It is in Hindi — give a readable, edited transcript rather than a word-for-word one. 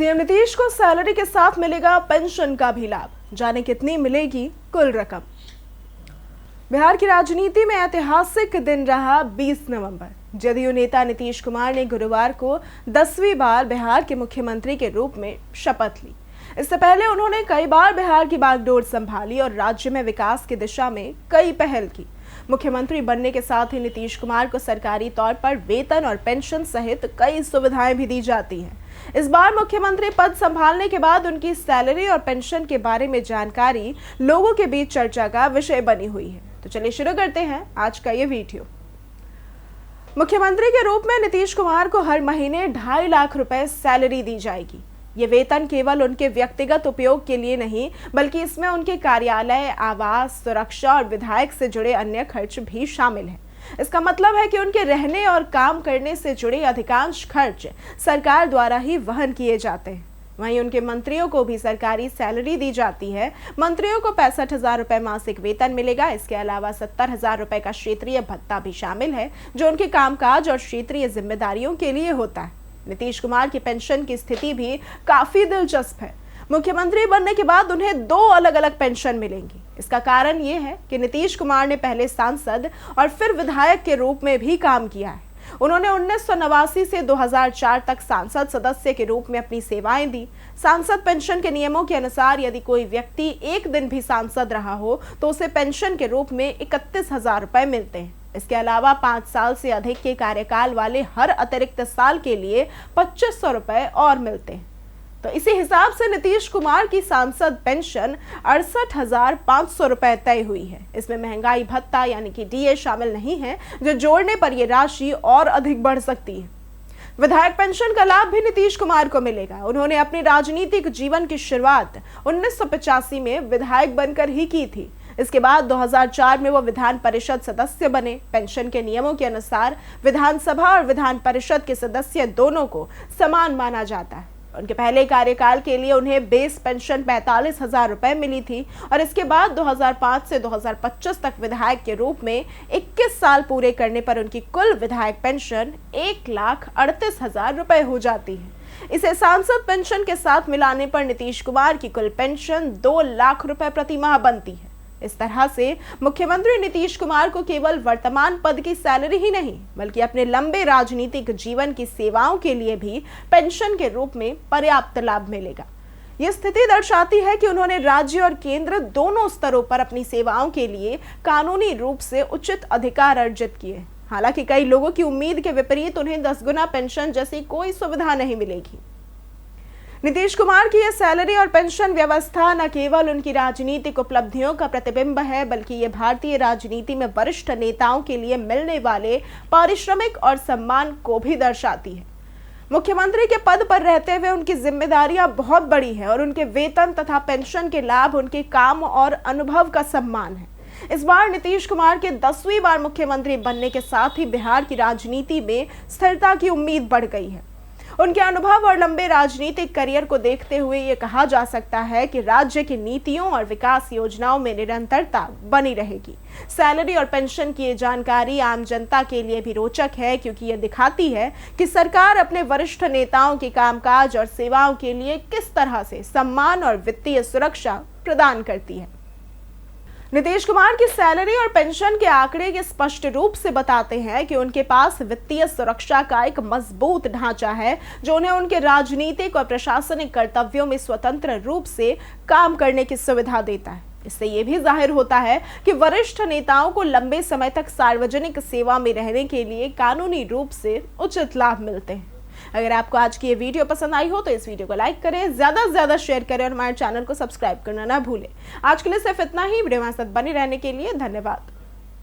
सीएम नीतीश को सैलरी के साथ मिलेगा पेंशन का भी लाभ, जाने कितनी मिलेगी कुल रकम। बिहार की राजनीति में ऐतिहासिक दिन रहा 20 नवंबर। जदयू नेता नीतीश कुमार ने गुरुवार को 10वीं बार बिहार के मुख्यमंत्री के रूप में शपथ ली। इससे पहले उन्होंने कई बार बिहार की बागडोर संभाली और राज्य में विकास की दिशा में कई पहल की। मुख्यमंत्री बनने के साथ ही नीतीश कुमार को सरकारी तौर पर वेतन और पेंशन सहित कई सुविधाएं भी दी जाती हैं। इस बार मुख्यमंत्री पद संभालने के बाद उनकी सैलरी और पेंशन के बारे में जानकारी लोगों के बीच चर्चा का विषय बनी हुई है। तो चलिए शुरू करते हैं आज का ये वीडियो। मुख्यमंत्री के रूप में नीतीश कुमार को हर महीने 2.5 लाख रुपए सैलरी दी जाएगी। ये वेतन केवल उनके व्यक्तिगत उपयोग के लिए नहीं, बल्कि इसमें उनके कार्यालय, आवास, सुरक्षा और विधायक से जुड़े अन्य खर्च भी शामिल हैं। इसका मतलब है कि उनके रहने और काम करने से जुड़े अधिकांश खर्च सरकार द्वारा ही वहन किए जाते हैं। वहीं उनके मंत्रियों को भी सरकारी सैलरी दी जाती है। मंत्रियों को 65,000 रुपए मासिक वेतन मिलेगा। इसके अलावा 70,000 रुपए का क्षेत्रीय भत्ता भी शामिल है, जो उनके कामकाज और क्षेत्रीय जिम्मेदारियों के लिए होता है। नीतीश कुमार की पेंशन की स्थिति भी काफी दिलचस्प है। मुख्यमंत्री बनने के बाद उन्हें 2 अलग अलग पेंशन मिलेंगी। इसका कारण ये है कि नीतीश कुमार ने पहले सांसद और फिर विधायक के रूप में भी काम किया है। उन्होंने 1989 से 2004 तक सांसद सदस्य के रूप में अपनी सेवाएं दी। सांसद पेंशन के नियमों के अनुसार यदि कोई व्यक्ति एक दिन भी सांसद रहा हो तो उसे पेंशन के रूप में 31,000 रुपए मिलते हैं। इसके अलावा 5 साल से अधिक के कार्यकाल वाले हर अतिरिक्त साल के लिए 2500 रुपए और मिलते हैं। तो इसी हिसाब से नीतीश कुमार की सांसद पेंशन 68,500 रुपए तय हुई है। इसमें महंगाई भत्ता यानी कि डीए शामिल नहीं है, जो जोड़ने पर यह राशि और अधिक बढ़ सकती है। विधायक पेंशन का लाभ भी नीतीश कुमार को मिलेगा। उन्होंने अपनी राजनीतिक जीवन की शुरुआत 1985 में विधायक बनकर ही की थी। इसके बाद 2004 में वो विधान परिषद सदस्य बने। पेंशन के नियमों के अनुसार विधानसभा और विधान परिषद के सदस्य दोनों को समान माना जाता है। उनके पहले कार्यकाल के लिए उन्हें बेस पेंशन 45,000 रुपए मिली थी और इसके बाद 2005 से 2025 तक विधायक के रूप में 21 साल पूरे करने पर उनकी कुल विधायक पेंशन 1,38,000 रुपए हो जाती है। इसे सांसद पेंशन के साथ मिलाने पर नीतीश कुमार की कुल पेंशन 2 लाख रुपए प्रति माह बनती है। इस तरह से मुख्यमंत्री नीतीश कुमार को केवल वर्तमान पद की सैलरी ही नहीं, बल्कि अपने लंबे राजनीतिक जीवन की सेवाओं के लिए भी पेंशन के रूप में पर्याप्त लाभ मिलेगा। यह स्थिति दर्शाती है कि उन्होंने राज्य और केंद्र दोनों स्तरों पर अपनी सेवाओं के लिए कानूनी रूप से उचित अधिकार अर्जित किए। हालांकि कई लोगों की उम्मीद के विपरीत उन्हें 10 गुना पेंशन जैसी कोई सुविधा नहीं मिलेगी। नीतीश कुमार की यह सैलरी और पेंशन व्यवस्था न केवल उनकी राजनीतिक उपलब्धियों का प्रतिबिंब है, बल्कि ये भारतीय राजनीति में वरिष्ठ नेताओं के लिए मिलने वाले पारिश्रमिक और सम्मान को भी दर्शाती है। मुख्यमंत्री के पद पर रहते हुए उनकी जिम्मेदारियां बहुत बड़ी है और उनके वेतन तथा पेंशन के लाभ उनके काम और अनुभव का सम्मान है। इस बार नीतीश कुमार के 10वीं बार मुख्यमंत्री बनने के साथ ही बिहार की राजनीति में स्थिरता की उम्मीद बढ़ गई है। उनके अनुभव और लंबे राजनीतिक करियर को देखते हुए ये कहा जा सकता है कि राज्य की नीतियों और विकास योजनाओं में निरंतरता बनी रहेगी। सैलरी और पेंशन की ये जानकारी आम जनता के लिए भी रोचक है, क्योंकि ये दिखाती है कि सरकार अपने वरिष्ठ नेताओं के कामकाज और सेवाओं के लिए किस तरह से सम्मान और वित्तीय सुरक्षा प्रदान करती है। नीतीश कुमार की सैलरी और पेंशन के आंकड़े ये स्पष्ट रूप से बताते हैं कि उनके पास वित्तीय सुरक्षा का एक मजबूत ढांचा है, जो उन्हें उनके राजनीतिक और प्रशासनिक कर्तव्यों में स्वतंत्र रूप से काम करने की सुविधा देता है। इससे ये भी जाहिर होता है कि वरिष्ठ नेताओं को लंबे समय तक सार्वजनिक सेवा में रहने के लिए कानूनी रूप से उचित लाभ मिलते हैं। अगर आपको आज की ये वीडियो पसंद आई हो तो इस वीडियो को लाइक करें, ज्यादा से ज्यादा शेयर करें और हमारे चैनल को सब्सक्राइब करना ना भूलें। आज के लिए सिर्फ इतना ही। वीडियो हमारे साथ बने रहने के लिए धन्यवाद।